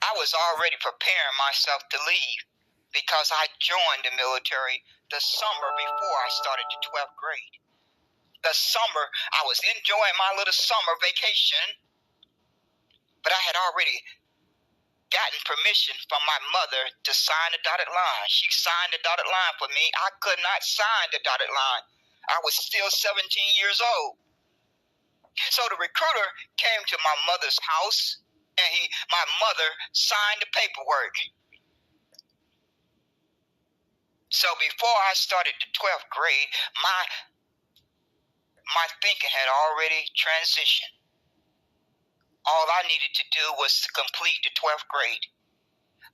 I was already preparing myself to leave because I joined the military the summer before I started the 12th grade. The summer, I was enjoying my little summer vacation, but I had already gotten permission from my mother to sign the dotted line. She signed the dotted line for me. I could not sign the dotted line. I was still 17 years old. So the recruiter came to my mother's house, and my mother signed the paperwork. So before I started the 12th grade, my thinking had already transitioned. All I needed to do was to complete the 12th grade.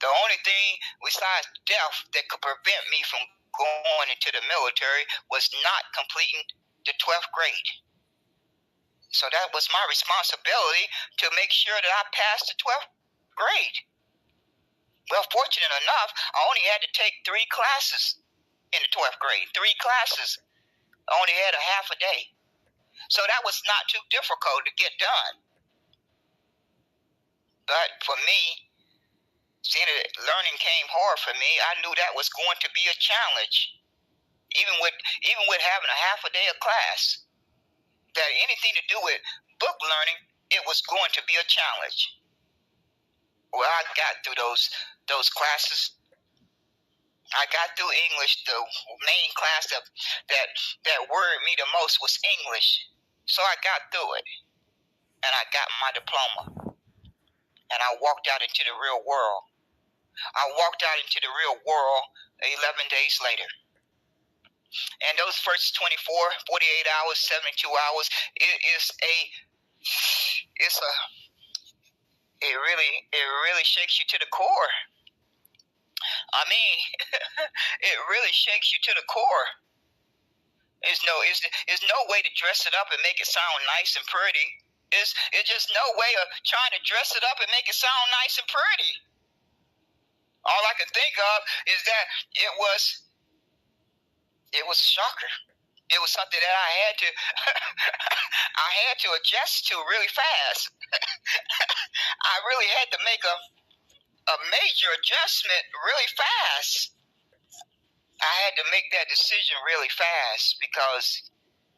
The only thing besides death that could prevent me from going into the military was not completing the 12th grade. So that was my responsibility to make sure that I passed the 12th grade. Well, fortunate enough, I only had to take 3 classes in the 12th grade. 3 classes. I only had a half a day. So that was not too difficult to get done. But for me, seeing that learning came hard for me, I knew that was going to be a challenge. Even with having a half a day of class, that anything to do with book learning, it was going to be a challenge. Well, I got through those classes. I got through English. The main class that worried me the most was English. So I got through it, and I got my diploma, and I walked out into the real world. I walked out into the real world 11 days later. And those first 24, 48 hours, 72 hours, it really shakes you to the core. I mean, it really shakes you to the core. There's no way to dress it up and make it sound nice and pretty. It's just no way of trying to dress it up and make it sound nice and pretty. All I can think of is that it was a shocker. It was something that I had to adjust to really fast. I really had to make a major adjustment really fast. I had to make that decision really fast because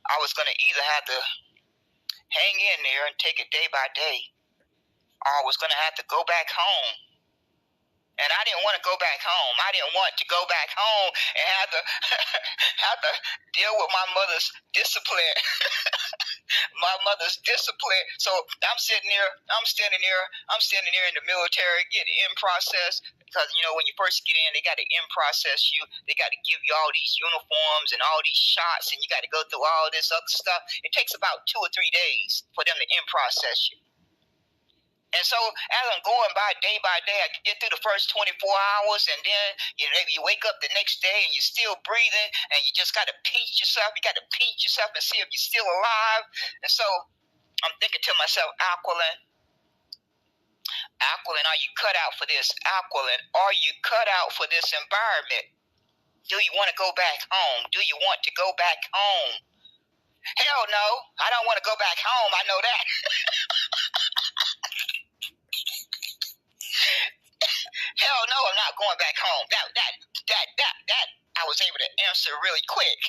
I was going to either have to hang in there and take it day by day, or I was going to have to go back home. And I didn't want to go back home. I didn't want to go back home and have to deal with my mother's discipline. My mother's discipline. So I'm standing there in the military, getting in process. Because, when you first get in, they got to in process you. They got to give you all these uniforms and all these shots, and you got to go through all this other stuff. It takes about 2 or 3 days for them to in process you. And so as I'm going by day, I get through the first 24 hours, and then you wake up the next day and you're still breathing, and you just got to pinch yourself. You got to pinch yourself and see if you're still alive. And so I'm thinking to myself, Aquilin, are you cut out for this? Aquilin, are you cut out for this environment? Do you want to go back home? Do you want to go back home? Hell no, I don't want to go back home. I know that. Hell no, I'm not going back home. That I was able to answer really quick.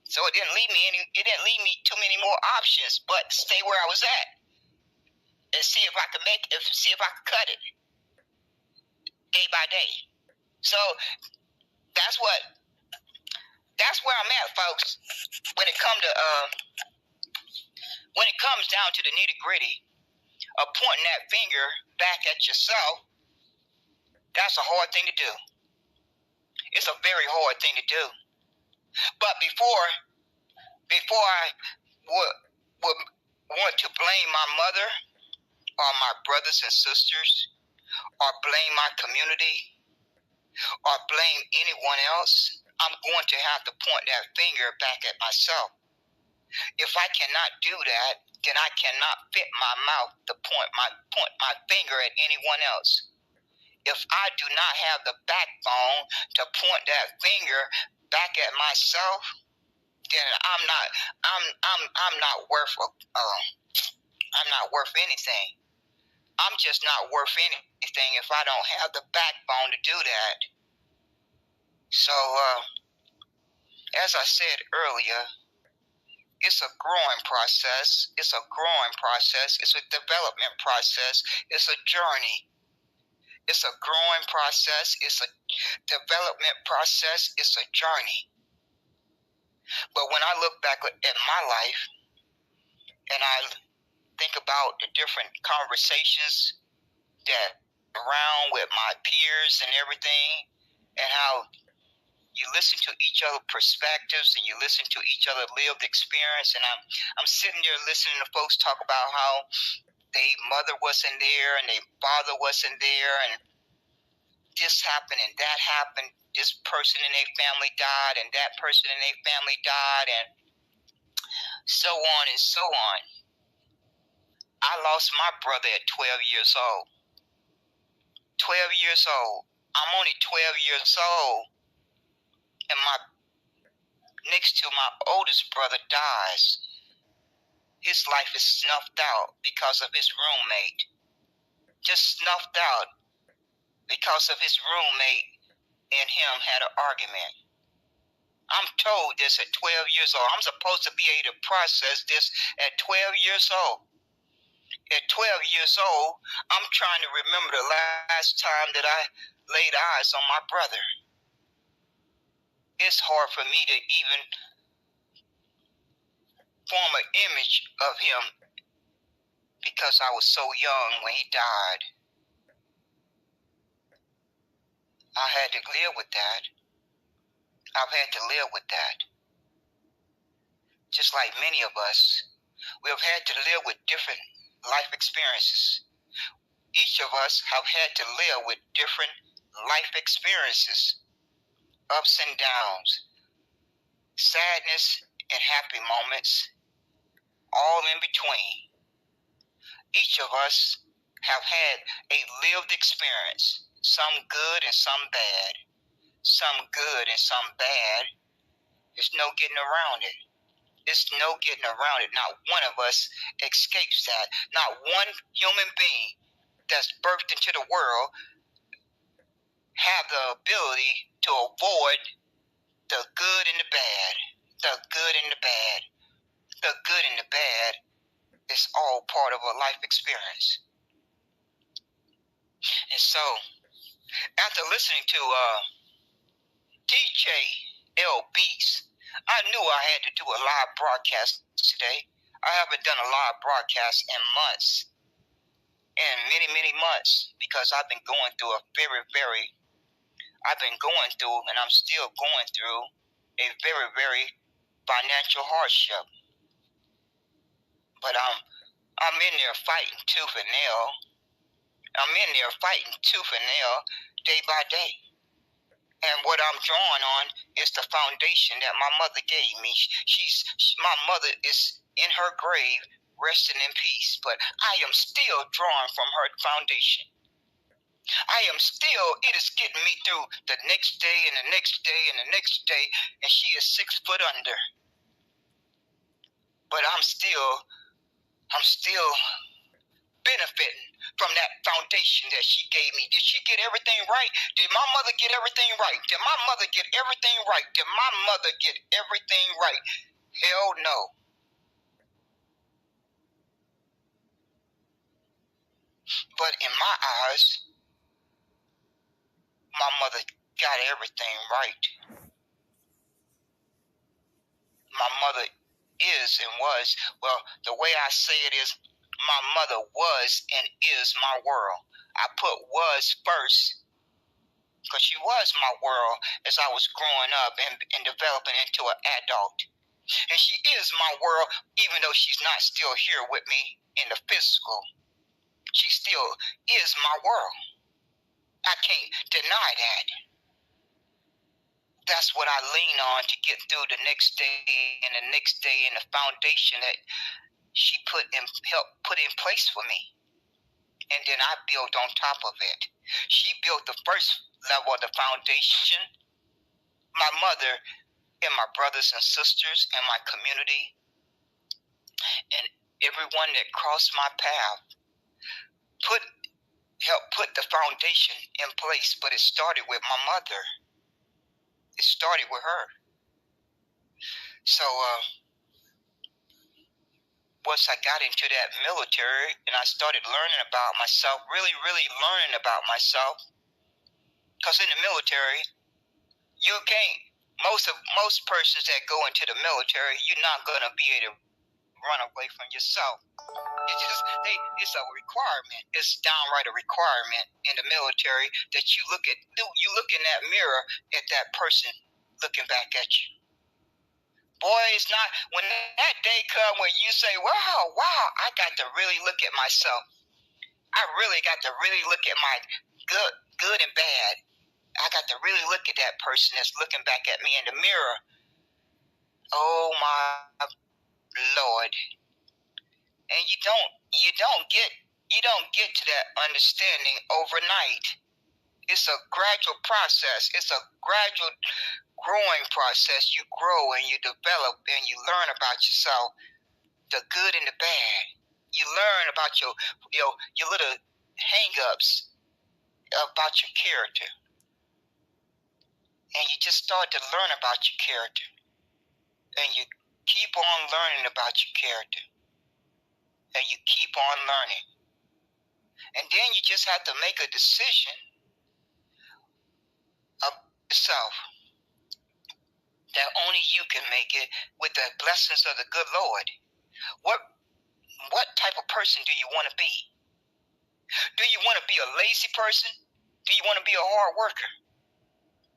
So it didn't leave me too many more options but stay where I was at and see if I could cut it day by day. So that's where I'm at, folks. When it comes down to the nitty-gritty of pointing that finger back at yourself, that's a hard thing to do. It's a very hard thing to do. But before I would want to blame my mother or my brothers and sisters or blame my community or blame anyone else, I'm going to have to point that finger back at myself. If I cannot do that, then I cannot fit my mouth to point my finger at anyone else. If I do not have the backbone to point that finger back at myself, then I'm not worth anything. I'm just not worth anything. anything if I don't have the backbone to do that. So, as I said earlier, it's a growing process. It's a growing process. It's a development process. It's a journey. It's a growing process. It's a development process. It's a journey. But when I look back at my life and I think about the different conversations that around with my peers and everything, and how you listen to each other's perspectives and you listen to each other's lived experience, and I'm sitting there listening to folks talk about how their mother wasn't there and their father wasn't there, and this happened and that happened. This person in their family died and that person in their family died, and so on and so on. I lost my brother at 12 years old. 12 years old. I'm only 12 years old, and next to my oldest brother dies. His life is snuffed out because of his roommate. Just snuffed out because of his roommate and him had an argument. I'm told this at 12 years old. I'm supposed to be able to process this at 12 years old. At 12 years old, I'm trying to remember the last time that I laid eyes on my brother. It's hard for me to even form an image of him because I was so young when he died. I had to live with that. I've had to live with that. Just like many of us, we have had to live with different life experiences. Each of us have had to live with different life experiences, ups and downs, sadness and happy moments, all in between. Each of us have had a lived experience, some good and some bad. Some good and some bad. There's no getting around it. There's no getting around it. Not one of us escapes that. Not one human being that's birthed into the world have the ability to avoid the good and the bad. The good and the bad. The good and the bad is all part of a life experience. And so, after listening to DJ LB's, I knew I had to do a live broadcast today. I haven't done a live broadcast in months, and many, many months, because I've been going through and I'm still going through a very, very financial hardship. But I'm in there fighting tooth and nail. I'm in there fighting tooth and nail day by day. And what I'm drawing on is the foundation that my mother gave me. My mother is in her grave, resting in peace. But I am still drawing from her foundation. It is getting me through the next day and the next day and the next day. And she is 6 foot under. But I'm still benefiting from that foundation that she gave me. Did she get everything right? Did my mother get everything right? Did my mother get everything right? Did my mother get everything right? Hell no. But in my eyes, my mother got everything right. My mother is and was, well, the way I say it is, my mother was and is my world. I put was first because she was my world as I was growing up and developing into an adult. And she is my world even though she's not still here with me in the physical. She still is my world. I can't deny that. That's what I lean on to get through the next day and the next day, and the foundation that she helped put in place for me. And then I built on top of it. She built the first level of the foundation. My mother and my brothers and sisters and my community and everyone that crossed my path put helped put the foundation in place, but it started with my mother. It started with her. So once I got into that military and I started learning about myself, really learning about myself, because in the military, you can't, most persons that go into the military, you're not going to be able to run away from yourself. It's a requirement. It's downright a requirement in the military that you look in that mirror at that person looking back at you. Boy, it's not, when that day comes when you say, wow, I got to really look at myself. I really got to really look at my good and bad. I got to really look at that person that's looking back at me in the mirror. Oh my Lord. And you don't get to that understanding overnight. It's a gradual process. It's a gradual growing process. You grow and you develop and you learn about yourself, the good and the bad. You learn about your little hang-ups about your character. And you just start to learn about your character. And you keep on learning about your character. And you keep on learning. And then you just have to make a decision of yourself that only you can make it with the blessings of the good Lord. What type of person do you want to be? Do you want to be a lazy person? Do you want to be a hard worker?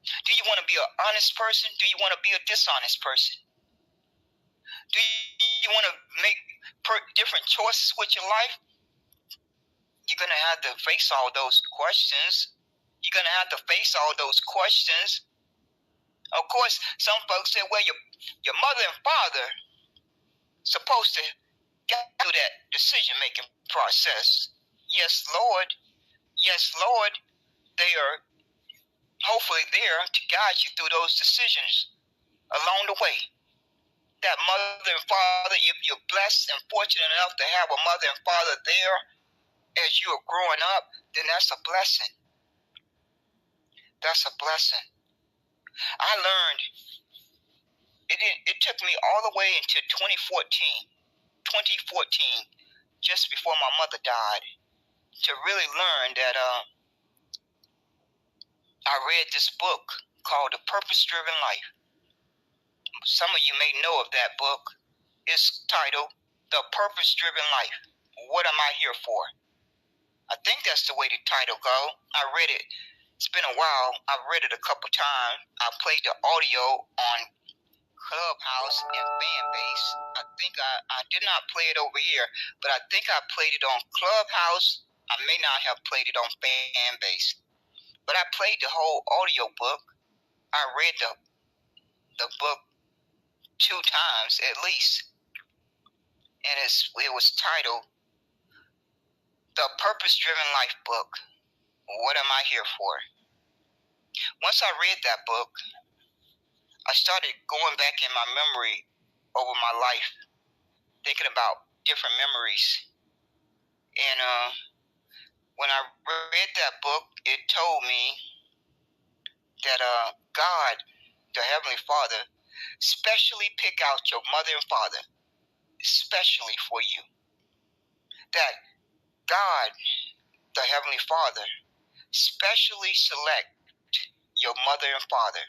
Do you want to be an honest person? Do you want to be a dishonest person? Do you want to make different choices with your life? You're going to have to face all those questions. You're going to have to face all those questions. Of course, some folks say, well, your mother and father supposed to get through that decision-making process. Yes, Lord. Yes, Lord. They are hopefully there to guide you through those decisions along the way. That mother and father, if you're blessed and fortunate enough to have a mother and father there as you are growing up, then that's a blessing. That's a blessing. I learned, it took me all the way into 2014, just before my mother died, to really learn that I read this book called The Purpose-Driven Life. Some of you may know of that book. It's titled The Purpose-Driven Life. What am I here for? I think that's the way the title goes. I read it. It's been a while. I've read it a couple times. I played the audio on Clubhouse and Fanbase. I think I did not play it over here, but I think I played it on Clubhouse. I may not have played it on Fanbase, but I played the whole audio book. I read the book 2 times at least, and it was titled The Purpose-Driven Life Book. What am I here for? Once I read that book, I started going back in my memory over my life, thinking about different memories. And when I read that book, it told me that God, the Heavenly Father, specially pick out your mother and father, especially for you. That God, the Heavenly Father, specially select your mother and father.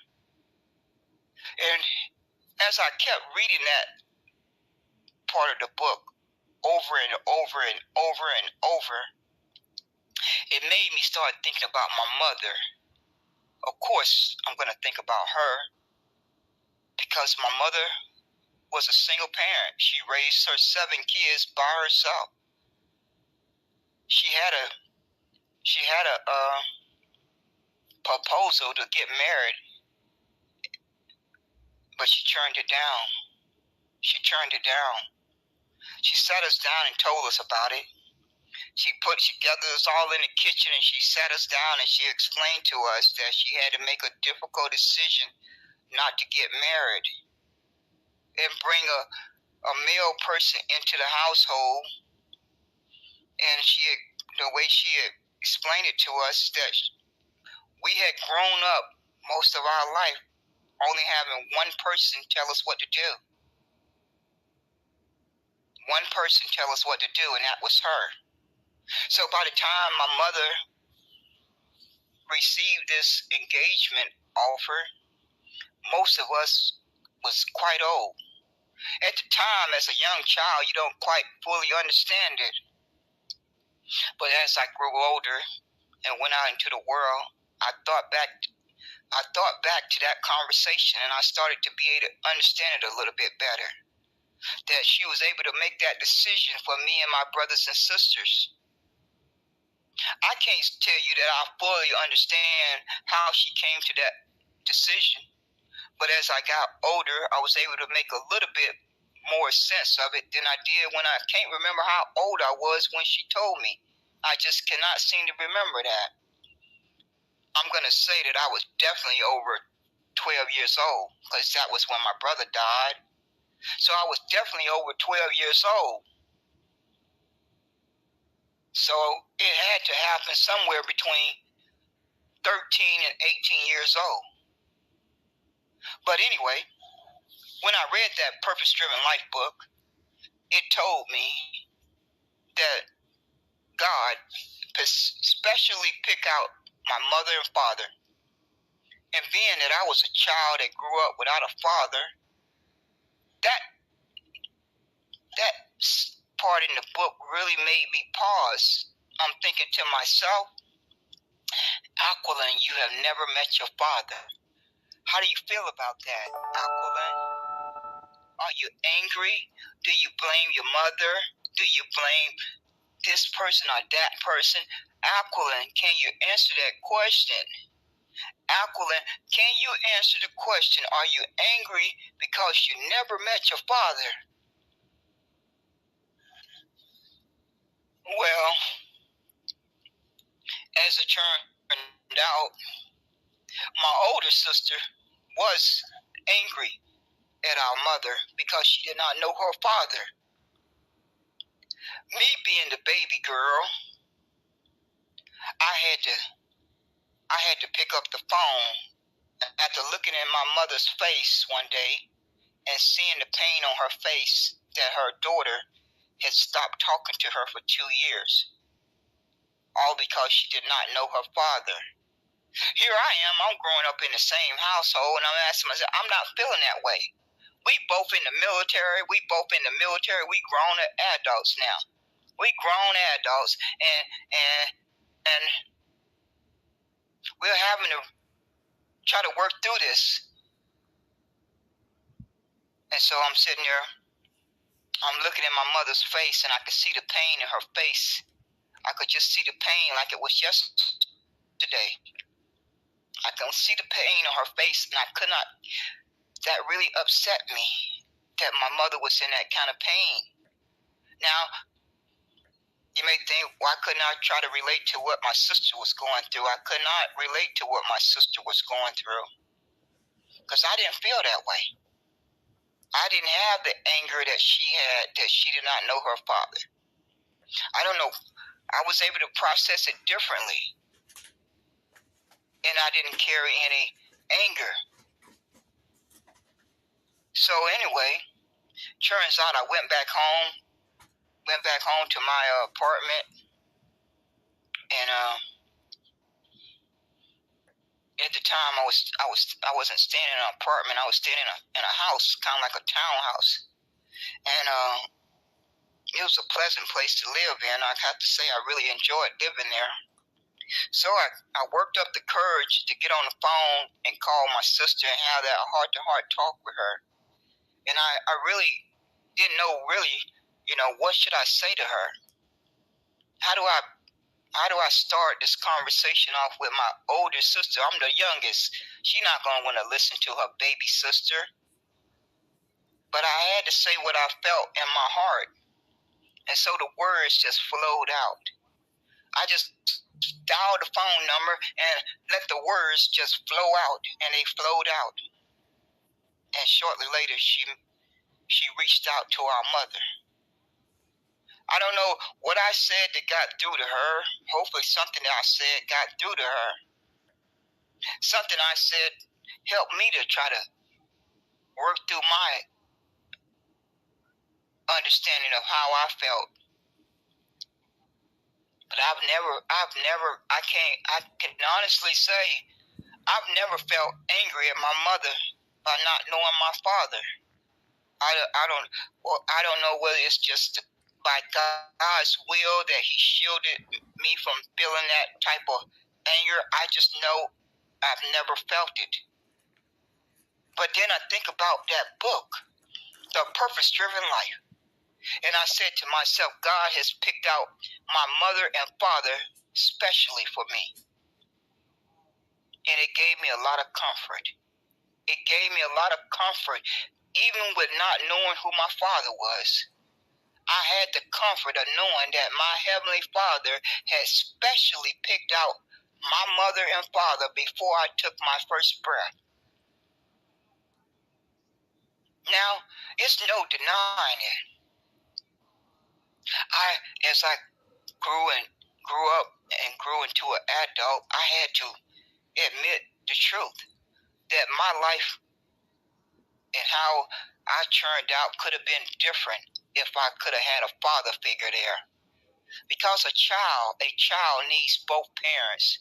And as I kept reading that part of the book over and over and over and over, it made me start thinking about my mother. Of course, I'm going to think about her because my mother was a single parent. She raised her 7 kids by herself. She had a proposal to get married, but she turned it down. She sat us down and told us about it. She gathered us all in the kitchen and she sat us down and she explained to us that she had to make a difficult decision not to get married and bring a male person into the household. And the way she had explained it to us that we had grown up most of our life only having one person tell us what to do. One person tell us what to do, and that was her. So by the time my mother received this engagement offer, most of us was quite old. At the time, as a young child, you don't quite fully understand it. But as I grew older and went out into the world, I thought back to that conversation, and I started to be able to understand it a little bit better. That she was able to make that decision for me and my brothers and sisters. I can't tell you that I fully understand how she came to that decision, but as I got older, I was able to make a little bit more sense of it than I did when I can't remember how old I was when she told me. I just cannot seem to remember that. I'm going to say that I was definitely over 12 years old, because that was when my brother died. So I was definitely over 12 years old. So it had to happen somewhere between 13 and 18 years old. But anyway, when I read that Purpose-Driven Life book, it told me that God especially picked out my mother and father. And being that I was a child that grew up without a father, that part in the book really made me pause. I'm thinking to myself, Aquilin, you have never met your father. How do you feel about that, Aquilin? Are you angry? Do you blame your mother? Do you blame this person or that person? Aquilin, can you answer that question? Aquilin, can you answer the question, are you angry because you never met your father? Well, as it turned out, my older sister was angry at our mother because she did not know her father. Me being the baby girl, I had to pick up the phone after looking at my mother's face one day and seeing the pain on her face that her daughter had stopped talking to her for 2 years, all because she did not know her father. Here I am, I'm growing up in the same household, and I'm asking myself, I'm not feeling that way. We both in the military, we grown adults now. We grown adults, and we're having to try to work through this. And so I'm sitting there, I'm looking at my mother's face, and I could see the pain in her face. I could just see the pain like it was yesterday. I could see the pain on her face, and I could not. That really upset me, that my mother was in that kind of pain. Now, you may think, why couldn't I try to relate to what my sister was going through? I could not relate to what my sister was going through, because I didn't feel that way. I didn't have the anger that she had, that she did not know her father. I don't know. I was able to process it differently, and I didn't carry any anger. So anyway, turns out I went back home to my apartment, and at the time I wasn't staying in an apartment. I was staying in a house, kind of like a townhouse, and it was a pleasant place to live in. I have to say I really enjoyed living there. So I worked up the courage to get on the phone and call my sister and have that heart-to-heart talk with her. And I really didn't know what should I say to her? How do I start this conversation off with my older sister? I'm the youngest. She's not going to want to listen to her baby sister. But I had to say what I felt in my heart. And so the words just flowed out. I just dialed the phone number and let the words just flow out, and they flowed out. And shortly later, she reached out to our mother. I don't know what I said that got through to her. Hopefully something that I said got through to her. Something I said helped me to try to work through my understanding of how I felt. But I can honestly say, I've never felt angry at my mother by not knowing my father. I don't know whether it's just by God's will that He shielded me from feeling that type of anger. I just know I've never felt it. But then I think about that book, The Purpose-Driven Life. And I said to myself, God has picked out my mother and father specially for me. And it gave me a lot of comfort. It gave me a lot of comfort, even with not knowing who my father was. I had the comfort of knowing that my Heavenly Father had specially picked out my mother and father before I took my first breath. Now, it's no denying it. As I grew up and grew into an adult, I had to admit the truth that my life and how I turned out could have been different if I could have had a father figure there. Because a child needs both parents'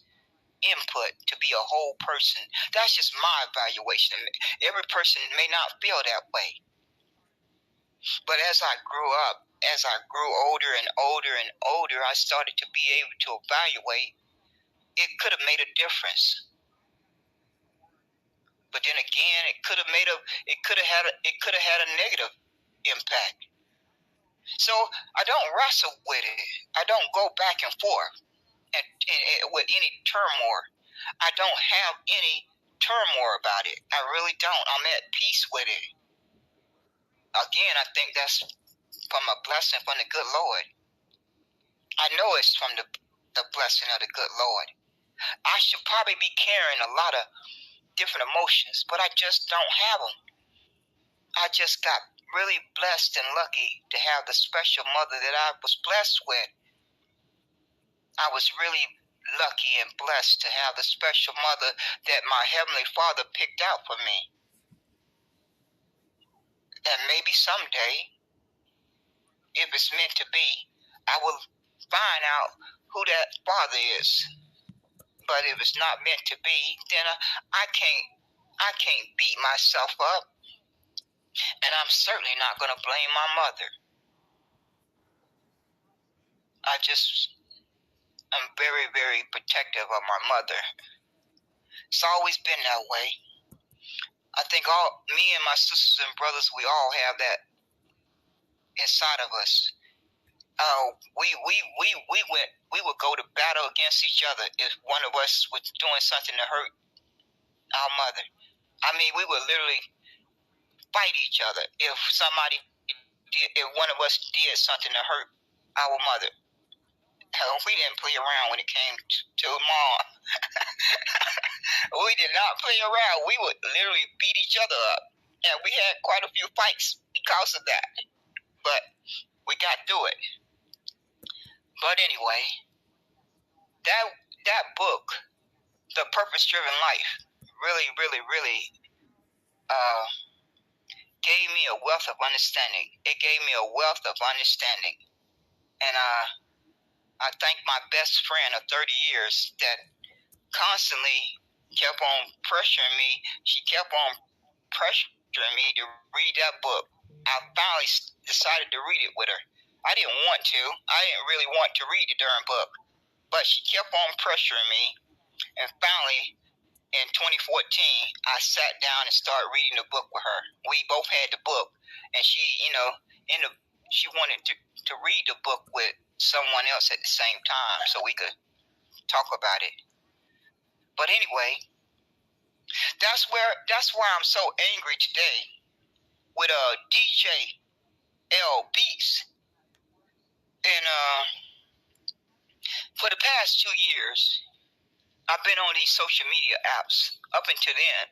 input to be a whole person. That's just my evaluation. Every person may not feel that way. But as I grew up, as I grew older and older and older, I started to be able to evaluate it could have made a difference. But then again, it could have had a negative impact. So I don't wrestle with it. I don't go back and forth and with any turmoil. I don't have any turmoil about it. I really don't. I'm at peace with it. Again, I think that's from a blessing from the good Lord. I know it's from the blessing of the good Lord. I should probably be carrying a lot of different emotions, but I just don't have them. I just got really blessed and lucky to have the special mother that I was blessed with. I was really lucky and blessed to have the special mother that my Heavenly Father picked out for me. And maybe someday, if it's meant to be, I will find out who that father is. But if it's not meant to be, then I can't beat myself up. And I'm certainly not going to blame my mother. I'm very, very protective of my mother. It's always been that way. I think me and my sisters and brothers, we all have that inside of us. We would go to battle against each other if one of us was doing something to hurt our mother. I mean, we would literally fight each other if one of us did something to hurt our mother. We didn't play around when it came to mom. We did not play around. We would literally beat each other up. And we had quite a few fights because of that. But we got through it. But anyway, that book, The Purpose-Driven Life, really, really, really gave me a wealth of understanding. It gave me a wealth of understanding. And I thank my best friend of 30 years that constantly kept on pressuring me. She kept on pressuring me to read that book. I finally decided to read it with her. I didn't want to. I didn't really want to read the darn book. But she kept on pressuring me. And finally, in 2014, I sat down and started reading the book with her. We both had the book. And she, she wanted to read the book with someone else at the same time so we could talk about it. But anyway, that's why I'm so angry today with DJ L Beats. And for the past 2 years, I've been on these social media apps. Up until then,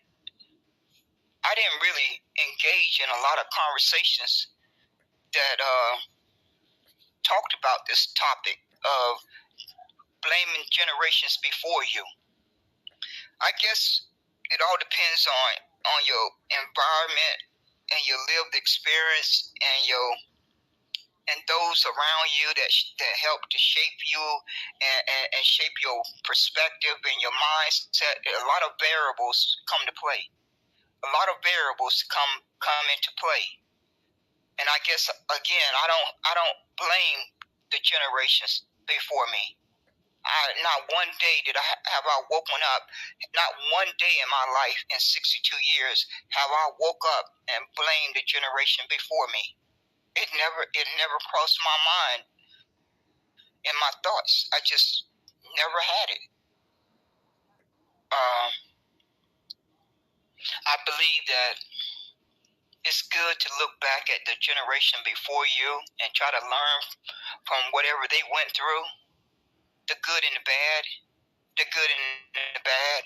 I didn't really engage in a lot of conversations that talked about this topic of blaming generations before you. I guess it all depends on your environment and your lived experience and those around you that help to shape you and shape your perspective and your mindset. A lot of variables come to play. A lot of variables come into play. And I guess again, I don't blame the generations before me. Not one day have I woken up. Not one day in my life in 62 years have I woke up and blamed the generation before me. It never crossed my mind in my thoughts. I just never had it. I believe that it's good to look back at the generation before you and try to learn from whatever they went through, the good and the bad, the good and the bad,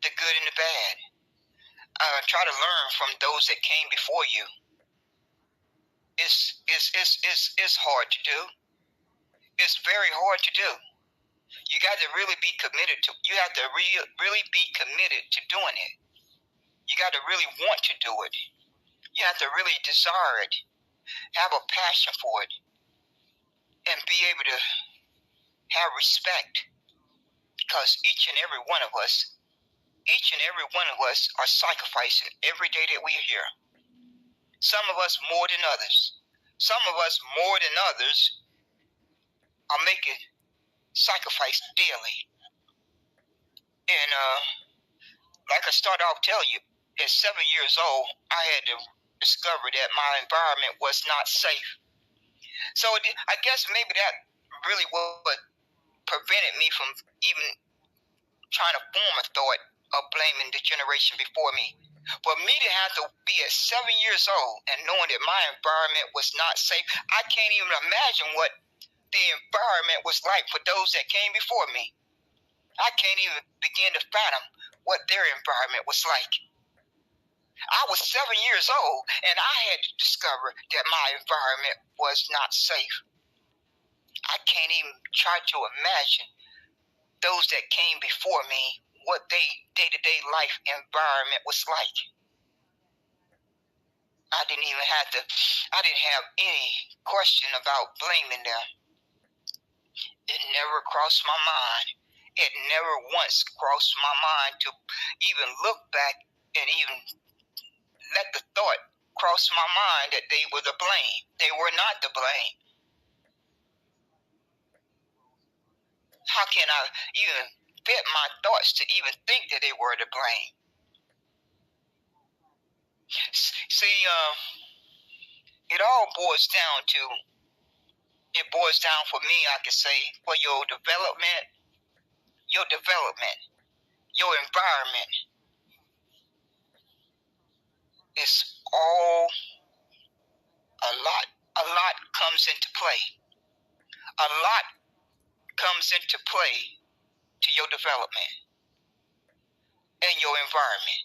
the good and the bad. Try to learn from those that came before you. It's hard to do. It's very hard to do. You got to really be committed to. You have to really be committed to doing it. You got to really want to do it. You have to really desire it, have a passion for it, and be able to have respect. Because each and every one of us are sacrificing every day that we are here. Some of us more than others. Some of us more than others are making sacrifice daily. And like I started off telling you, at 7 years old, I had to discover that my environment was not safe. So I guess maybe that really what prevented me from even trying to form a thought of blaming the generation before me. For me to have to be at 7 years old and knowing that my environment was not safe, I can't even imagine what the environment was like for those that came before me. I can't even begin to fathom what their environment was like. I was 7 years old, and I had to discover that my environment was not safe. I can't even try to imagine those that came before me, what their day-to-day life environment was like. I didn't have any question about blaming them. It never crossed my mind. It never once crossed my mind to even look back and even let the thought cross my mind that they were the blame. They were not the blame. How can I even fit my thoughts to even think that they were to blame? See, it all boils down for me, I can say, for your development, your environment is all a lot comes into play. A lot comes into play to your development and your environment.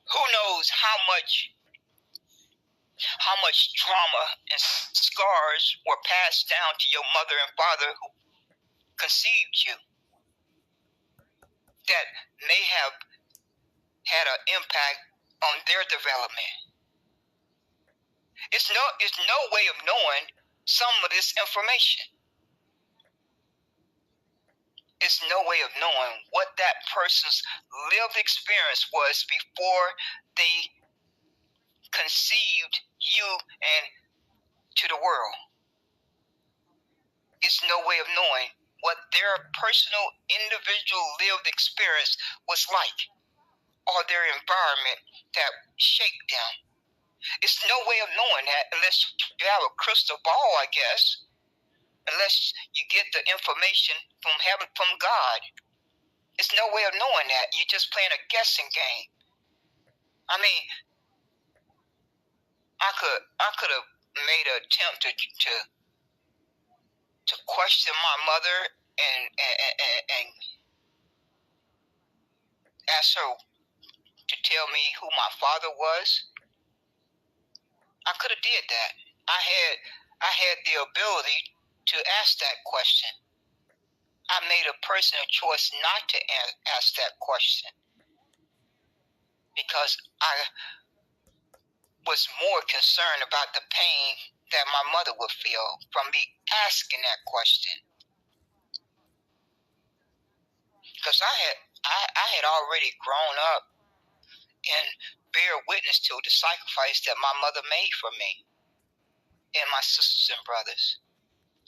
Who knows how much trauma and scars were passed down to your mother and father who conceived you that may have had an impact on their development. It's no way of knowing some of this information. It's no way of knowing what that person's lived experience was before they conceived you and to the world. It's no way of knowing what their personal individual lived experience was like, or their environment that shaped them. It's no way of knowing that unless you have a crystal ball, I guess. Unless you get the information from heaven, from God. It's no way of knowing that. You're just playing a guessing game. I mean, I could have made an attempt to question my mother and ask her to tell me who my father was. I could have did that. I had the ability to ask that question. I made a personal choice not to ask that question because I was more concerned about the pain that my mother would feel from me asking that question. Because I had already grown up and bear witness to the sacrifice that my mother made for me and my sisters and brothers.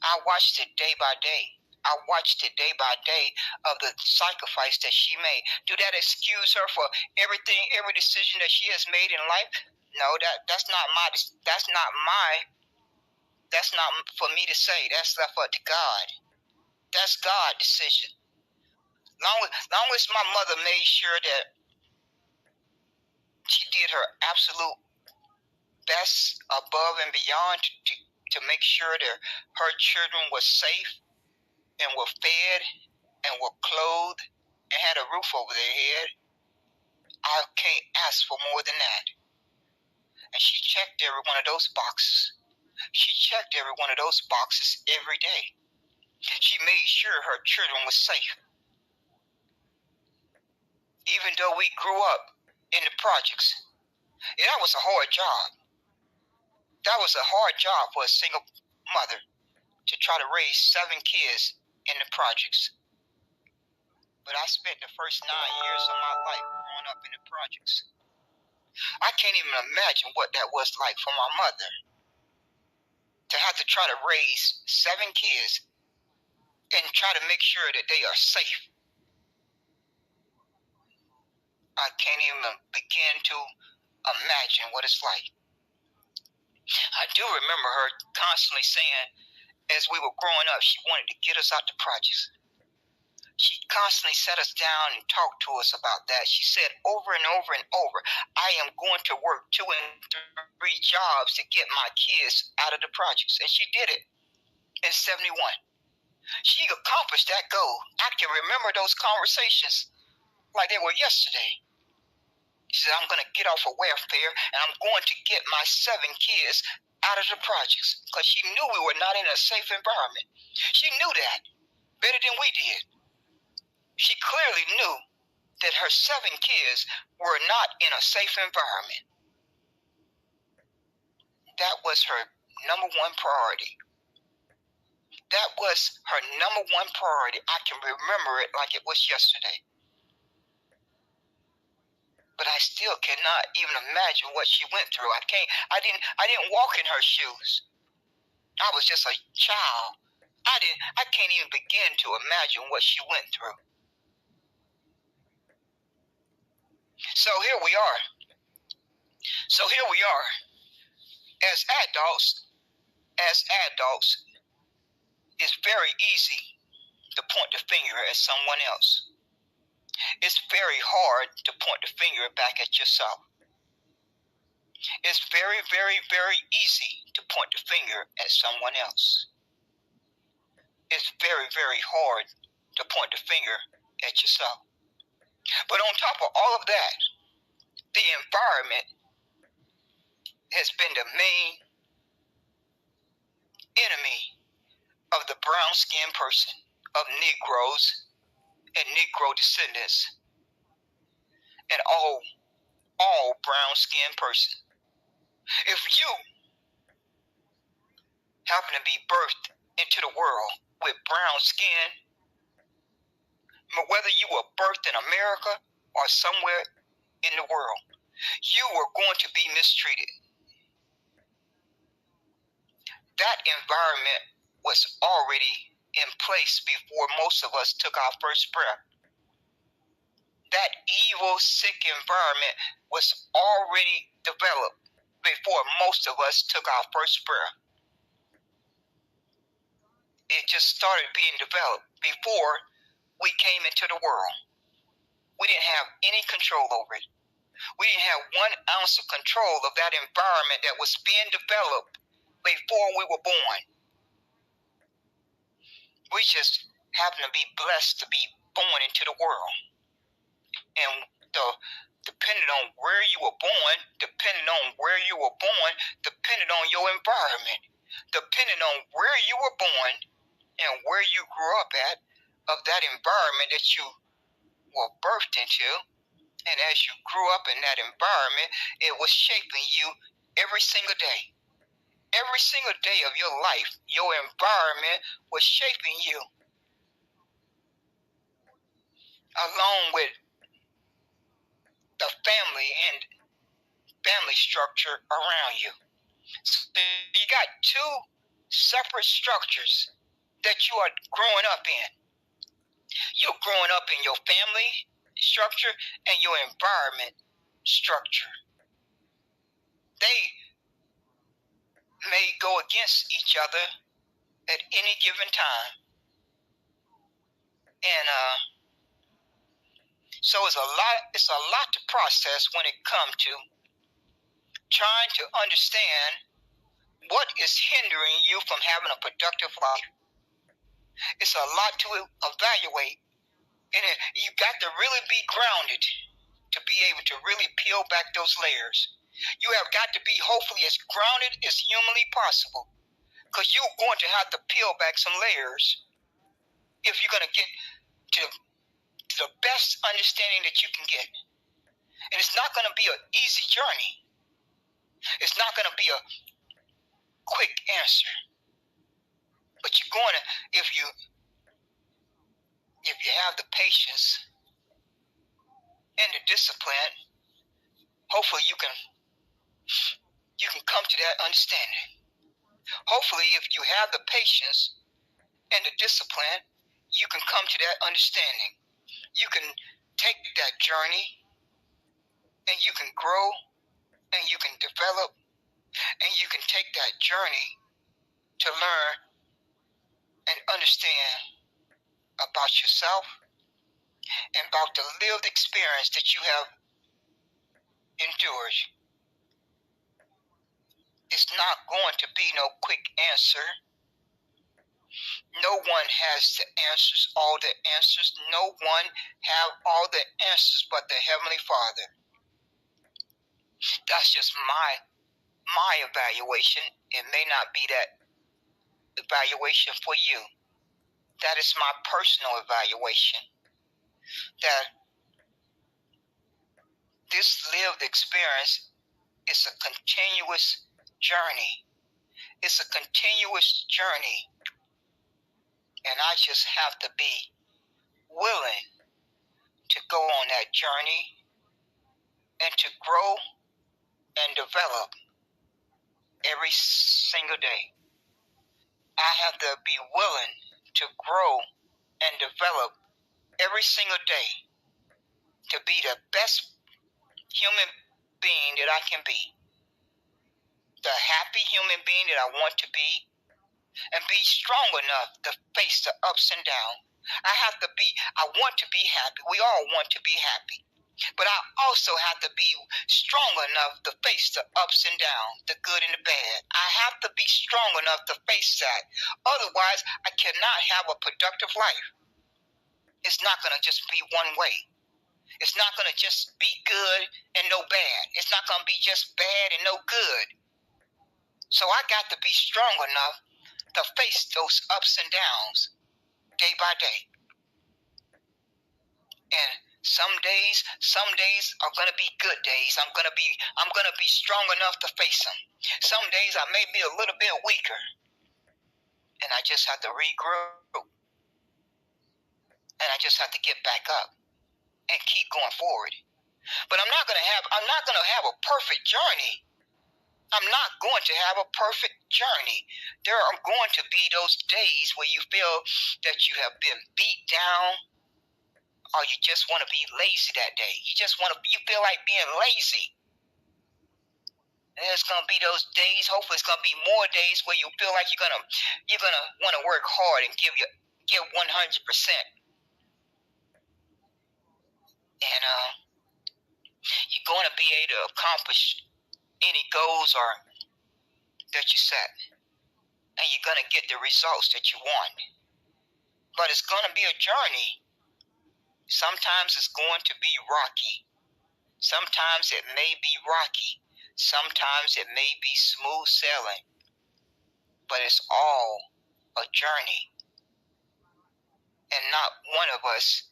I watched it day by day. I watched it day by day of the sacrifice that she made. Do that excuse her for everything, every decision that she has made in life? No, that's not for me to say. That's left up to God. That's God's decision. Long as my mother made sure that she did her absolute best above and beyond to make sure that her children were safe and were fed and were clothed and had a roof over their head, I can't ask for more than that. And she checked every one of those boxes. She checked every one of those boxes every day. She made sure her children were safe. Even though we grew up in the projects, and that was a hard job. That was a hard job for a single mother to try to raise 7 kids in the projects. But I spent the first 9 years of my life growing up in the projects. I can't even imagine what that was like for my mother to have to try to raise 7 kids and try to make sure that they are safe. I can't even begin to imagine what it's like. I do remember her constantly saying, as we were growing up, she wanted to get us out the projects. She constantly sat us down and talked to us about that. She said over and over and over, I am going to work 2 and 3 jobs to get my kids out of the projects. And she did it in 71. She accomplished that goal. I can remember those conversations like they were yesterday. She said, I'm going to get off of welfare and I'm going to get my 7 kids out of the projects, because she knew we were not in a safe environment. She knew that better than we did. She clearly knew that her 7 kids were not in a safe environment. That was her number 1 priority. That was her number 1 priority. I can remember it like it was yesterday. But I still cannot even imagine what she went through. I didn't walk in her shoes. I was just a child. I can't even begin to imagine what she went through. So here we are. As adults, it's very easy to point the finger at someone else. It's very hard to point the finger back at yourself. It's very, very, very easy to point the finger at someone else. It's very, very hard to point the finger at yourself. But on top of all of that, the environment has been the main enemy of the brown-skinned person, of Negroes and Negro descendants, and all brown-skinned person. If you happen to be birthed into the world with brown skin, whether you were birthed in America or somewhere in the world, you were going to be mistreated. That environment was already in place before most of us took our first breath. That evil, sick environment was already developed before most of us took our first breath. It just started being developed before we came into the world. We didn't have any control over it. We didn't have 1 ounce of control of that environment that was being developed before we were born. We just happened to be blessed to be born into the world. And depending on where you were born, depending on your environment, depending on where you were born and where you grew up at, of that environment that you were birthed into. And as you grew up in that environment, it was shaping you every single day. Every single day of your life, your environment was shaping you, along with the family and family structure around you. So you got two separate structures that you are growing up in. You're growing up in your family structure and your environment structure. They may go against each other at any given time. And so it's a lot to process when it comes to trying to understand what is hindering you from having a productive life. It's a lot to evaluate. And you got to really be grounded to be able to really peel back those layers. You have got to be hopefully as grounded as humanly possible, because you're going to have to peel back some layers if you're going to get to the best understanding that you can get. And it's not going to be an easy journey. It's not going to be a quick answer. But you're going to, if you have the patience and the discipline, hopefully you can come to that understanding. Hopefully, if you have the patience and the discipline, you can come to that understanding. You can take that journey and you can grow and you can develop and you can take that journey to learn and understand about yourself and about the lived experience that you have endured. It's not going to be no quick answer. No one has all the answers. No one have all the answers but the Heavenly Father. That's just my evaluation. It may not be that evaluation for you. That is my personal evaluation. That this lived experience is a continuous journey. It's a continuous journey. And I just have to be willing to go on that journey and to grow and develop every single day. I have to be willing to grow and develop every single day to be the best human being that I can be. The happy human being that I want to be, and be strong enough to face the ups and downs. I want to be happy. We all want to be happy. But I also have to be strong enough to face the ups and downs, the good and the bad. I have to be strong enough to face that. Otherwise, I cannot have a productive life. It's not going to just be one way. It's not going to just be good and no bad. It's not going to be just bad and no good. So I got to be strong enough to face those ups and downs day by day. And some days are going to be good days. I'm going to be strong enough to face them. Some days I may be a little bit weaker, and I just have to regroup. And I just have to get back up and keep going forward. But I'm not going to have a perfect journey. I'm not going to have a perfect journey. There are going to be those days where you feel that you have been beat down, or you just want to be lazy that day. You feel like being lazy. And there's going to be those days, hopefully it's going to be more days where you feel like you're going to want to work hard and give 100%. And you're going to be able to accomplish any goals that you set, and you're going to get the results that you want. But it's going to be a journey. Sometimes it's going to be rocky. Sometimes it may be rocky. Sometimes it may be smooth sailing. but it's all a journey. And not one of us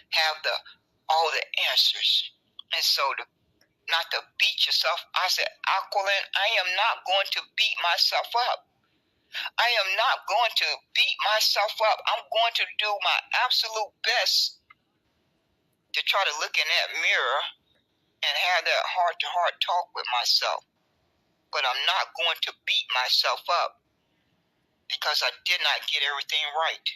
have all the answers. And so not to beat yourself, I said, Aquilin, I am not going to beat myself up. I am not going to beat myself up. I'm going to do my absolute best to try to look in that mirror and have that heart-to-heart talk with myself. But I'm not going to beat myself up because I did not get everything right.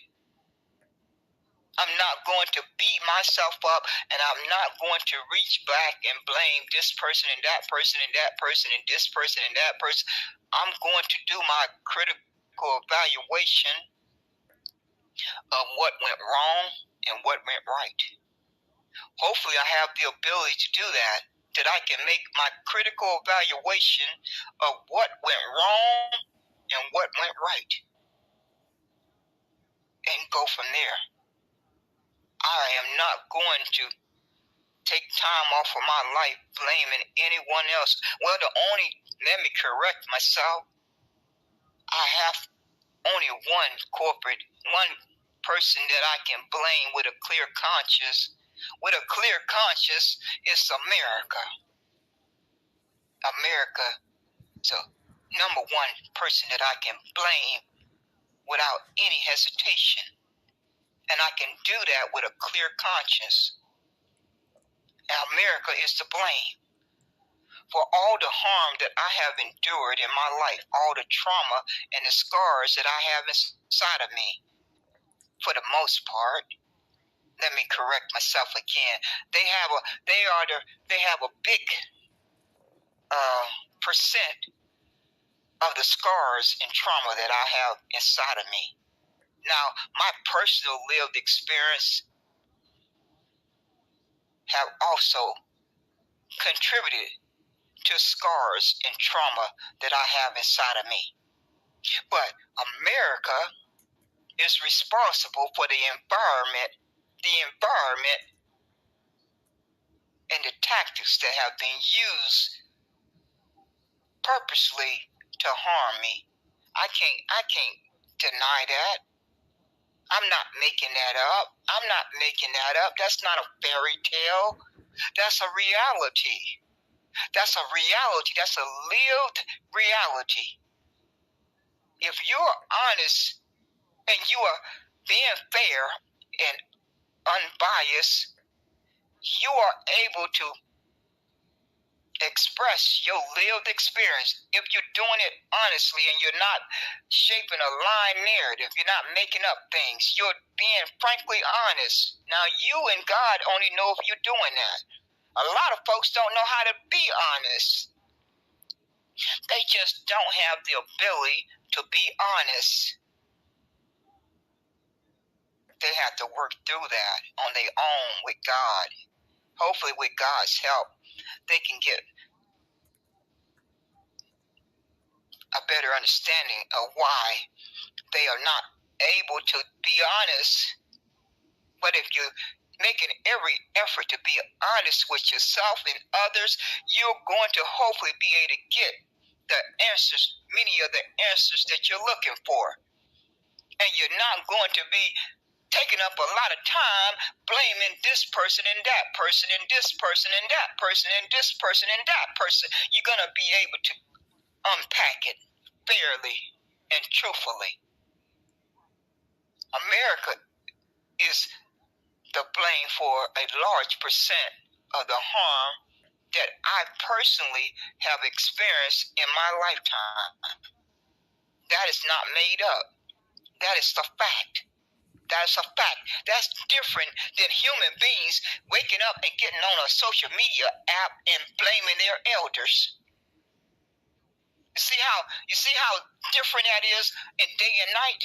I'm not going to beat myself up, and I'm not going to reach back and blame this person and that person and that person and this person and that person. I'm going to do my critical evaluation of what went wrong and what went right. Hopefully I have the ability to do that I can make my critical evaluation of what went wrong and what went right and go from there. I am not going to take time off of my life blaming anyone else. Well, let me correct myself. I have only one person that I can blame with a clear conscience. With a clear conscience, it's America. America is the number one person that I can blame without any hesitation. And I can do that with a clear conscience. America is to blame for all the harm that I have endured in my life, all the trauma and the scars that I have inside of me. For the most part, let me correct myself again. They have a big percent of the scars and trauma that I have inside of me. Now, my personal lived experience have also contributed to scars and trauma that I have inside of me. But America is responsible for the environment and the tactics that have been used purposely to harm me. I can't deny that. I'm not making that up. That's not a fairy tale. That's a reality. That's a reality. That's a lived reality. If you're honest and you are being fair and unbiased, you are able to express your lived experience. If you're doing it honestly and you're not shaping a lying narrative, you're not making up things, you're being frankly honest. Now, you and God only know if you're doing that. A lot of folks don't know how to be honest. They just don't have the ability to be honest. They have to work through that on their own with God. Hopefully with God's help, they can get a better understanding of why they are not able to be honest. But if you're making every effort to be honest with yourself and others, you're going to hopefully be able to get the answers, many of the answers that you're looking for. And you're not going to be taking up a lot of time blaming this person and that person and this person and that person and this person and that person. You're going to be able to unpack it fairly and truthfully. America is the blame for a large percent of the harm that I personally have experienced in my lifetime. That is not made up. That is the fact. That's a fact. That's different than human beings waking up and getting on a social media app and blaming their elders. You see how different that is in day and night?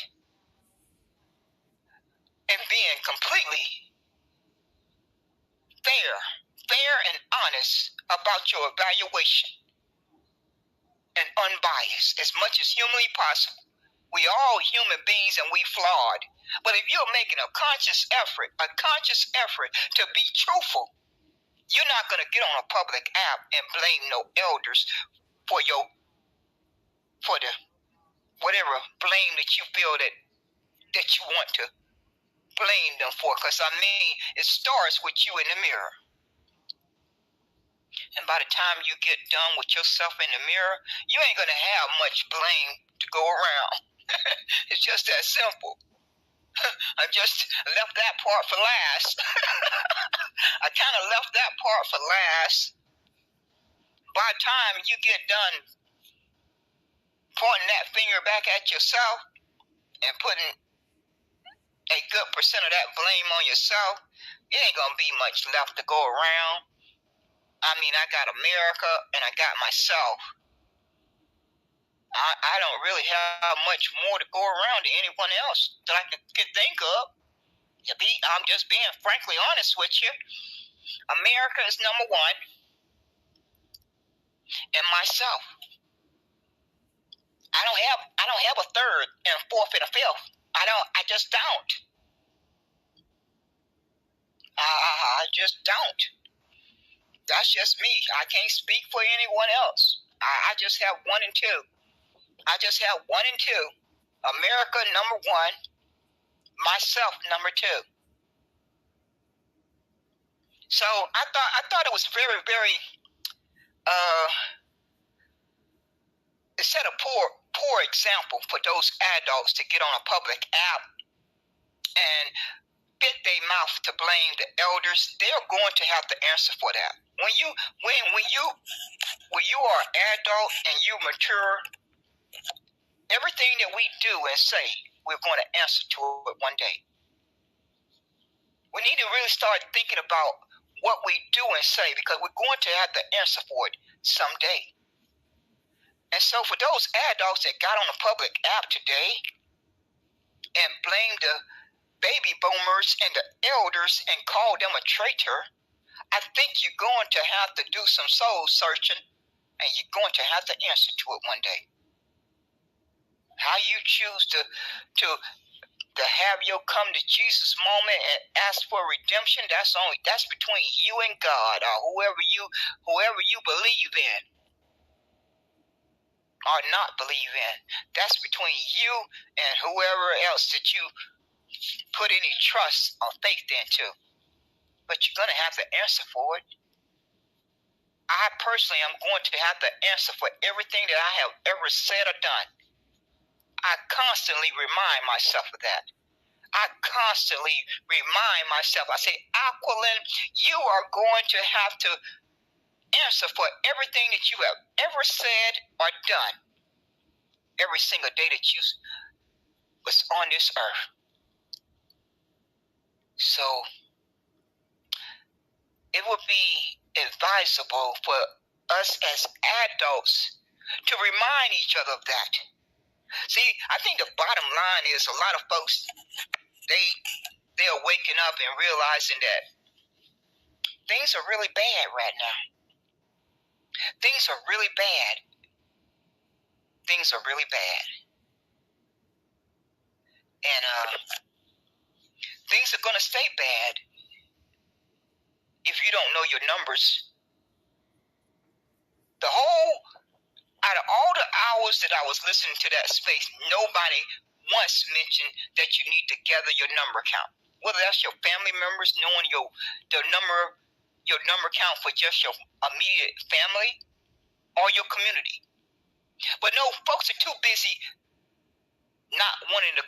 And being completely fair and honest about your evaluation and unbiased as much as humanly possible. We all human beings and we flawed. But if you're making a conscious effort to be truthful, you're not going to get on a public app and blame no elders for whatever blame that you feel that you want to blame them for. Because, I mean, it starts with you in the mirror. And by the time you get done with yourself in the mirror, you ain't going to have much blame to go around. It's just that simple. I just left that part for last. I kind of left that part for last. By the time you get done pointing that finger back at yourself and putting a good percent of that blame on yourself, it ain't going to be much left to go around. I mean, I got America and I got myself. I don't really have much more to go around to anyone else that I could think of. I'm just being frankly honest with you. America is number one, and myself. I don't have a third and a fourth and a fifth. I just don't. I just don't. That's just me. I can't speak for anyone else. I just have one and two. I just have one and two. America number one, myself number two. So I thought it was very, very it set a poor example for those adults to get on a public app and fit their mouth to blame the elders. They're going to have to answer for that. When you are an adult and you mature, everything that we do and say, we're going to answer to it one day. We need to really start thinking about what we do and say, because we're going to have to answer for it someday. And so for those adults that got on the public app today and blamed the baby boomers and the elders and called them a traitor, I think you're going to have to do some soul searching, and you're going to have to answer to it one day. How you choose to have your come to Jesus moment and ask for redemption, that's between you and God, or whoever you believe in or not believe in. That's between you and whoever else that you put any trust or faith into. But you're going to have to answer for it. I personally am going to have to answer for everything that I have ever said or done. I constantly remind myself of that. I constantly remind myself. I say, Aquilin, you are going to have to answer for everything that you have ever said or done every single day that you was on this earth. So it would be advisable for us as adults to remind each other of that. See, I think the bottom line is a lot of folks, they are waking up and realizing that things are really bad right now. Things are really bad. Things are really bad. And things are going to stay bad if you don't know your numbers. Out of all the hours that I was listening to that space, nobody once mentioned that you need to gather your number count. Whether that's your family members, knowing your number count for just your immediate family or your community. But no, folks are too busy not wanting to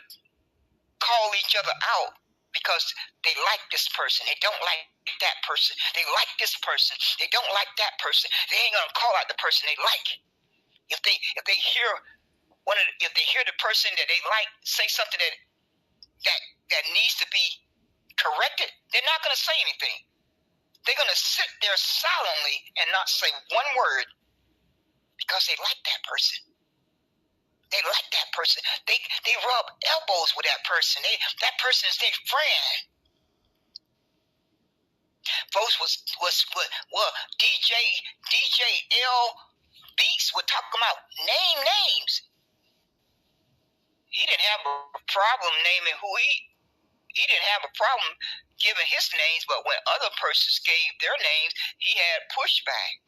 call each other out because they like this person. They don't like that person. They like this person. They don't like that person. They ain't gonna call out the person they like. If they hear the person that they like say something that needs to be corrected, they're not gonna say anything. They're gonna sit there silently and not say one word because they like that person. They like that person. They rub elbows with that person. That person is their friend. Folks was DJ L Beats would talk about name names. He didn't have a problem naming who he didn't have a problem giving his names, but when other persons gave their names, he had pushback.